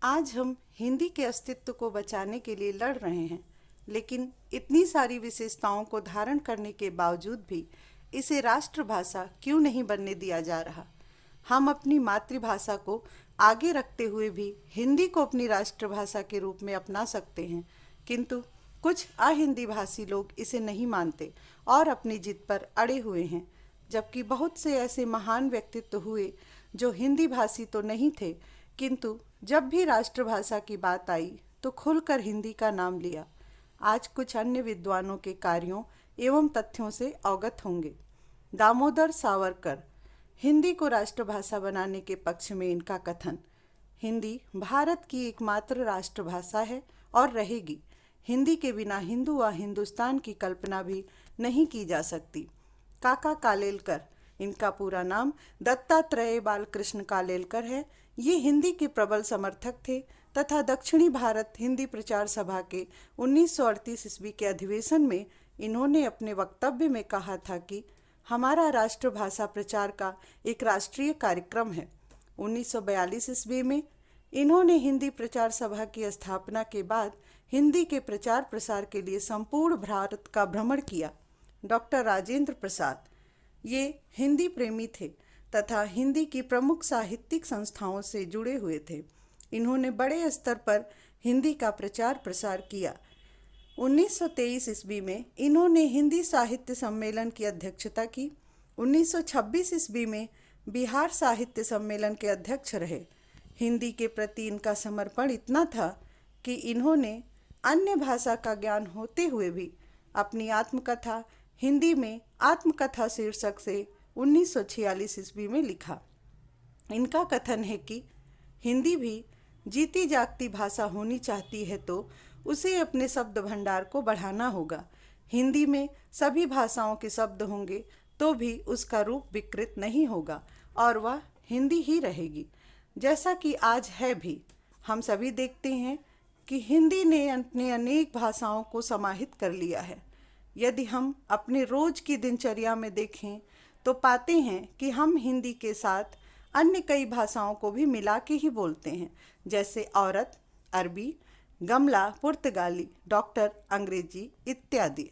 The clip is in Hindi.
आज हम हिंदी के अस्तित्व को बचाने के लिए लड़ रहे हैं, लेकिन इतनी सारी विशेषताओं को धारण करने के बावजूद भी इसे राष्ट्रभाषा क्यों नहीं बनने दिया जा रहा। हम अपनी मातृभाषा को आगे रखते हुए भी हिंदी को अपनी राष्ट्रभाषा के रूप में अपना सकते हैं, किंतु कुछ अहिंदी भाषी लोग इसे नहीं मानते और अपनी जिद पर अड़े हुए हैं। जबकि बहुत से ऐसे महान व्यक्तित्व हुए जो हिंदी भाषी तो नहीं थे, किंतु जब भी राष्ट्रभाषा की बात आई तो खुलकर हिंदी का नाम लिया। आज कुछ अन्य विद्वानों के कार्यों एवं तथ्यों से अवगत होंगे। दामोदर सावरकर, हिंदी को राष्ट्रभाषा बनाने के पक्ष में इनका कथन। हिंदी भारत की एकमात्र राष्ट्रभाषा है और रहेगी। हिंदी के बिना हिंदू व हिंदुस्तान की कल्पना भी नहीं की जा सकती। काका कालेलकर, इनका पूरा नाम दत्तात्रेय बालकृष्ण कालेलकर है। ये हिंदी के प्रबल समर्थक थे तथा दक्षिणी भारत हिंदी प्रचार सभा के 1938 ईस्वी के अधिवेशन में इन्होंने अपने वक्तव्य में कहा था कि हमारा राष्ट्रभाषा प्रचार का एक राष्ट्रीय कार्यक्रम है। 1942 ईस्वी में इन्होंने हिंदी प्रचार सभा की स्थापना के बाद हिंदी के प्रचार प्रसार के लिए संपूर्ण भारत का भ्रमण किया। डॉक्टर राजेंद्र प्रसाद, ये हिंदी प्रेमी थे तथा हिंदी की प्रमुख साहित्यिक संस्थाओं से जुड़े हुए थे। इन्होंने बड़े स्तर पर हिंदी का प्रचार प्रसार किया। 1923 ईस्वी में इन्होंने हिंदी साहित्य सम्मेलन की अध्यक्षता की। 1926 ईस्वी में बिहार साहित्य सम्मेलन के अध्यक्ष रहे। हिंदी के प्रति इनका समर्पण इतना था कि इन्होंने अन्य भाषा का ज्ञान होते हुए भी अपनी आत्मकथा हिंदी में आत्मकथा शीर्षक से 1946 ईस्वी में लिखा। इनका कथन है कि हिंदी भी जीती जागती भाषा होनी चाहती है तो उसे अपने शब्द भंडार को बढ़ाना होगा। हिंदी में सभी भाषाओं के शब्द होंगे तो भी उसका रूप विकृत नहीं होगा और वह हिंदी ही रहेगी, जैसा कि आज है भी। हम सभी देखते हैं कि हिंदी ने अपने अनेक भाषाओं को समाहित कर लिया है। यदि हम अपने रोज की दिनचर्या में देखें तो पाते हैं कि हम हिंदी के साथ अन्य कई भाषाओं को भी मिला के ही बोलते हैं, जैसे औरत, अरबी, गमला, पुर्तगाली, डॉक्टर, अंग्रेजी इत्यादि।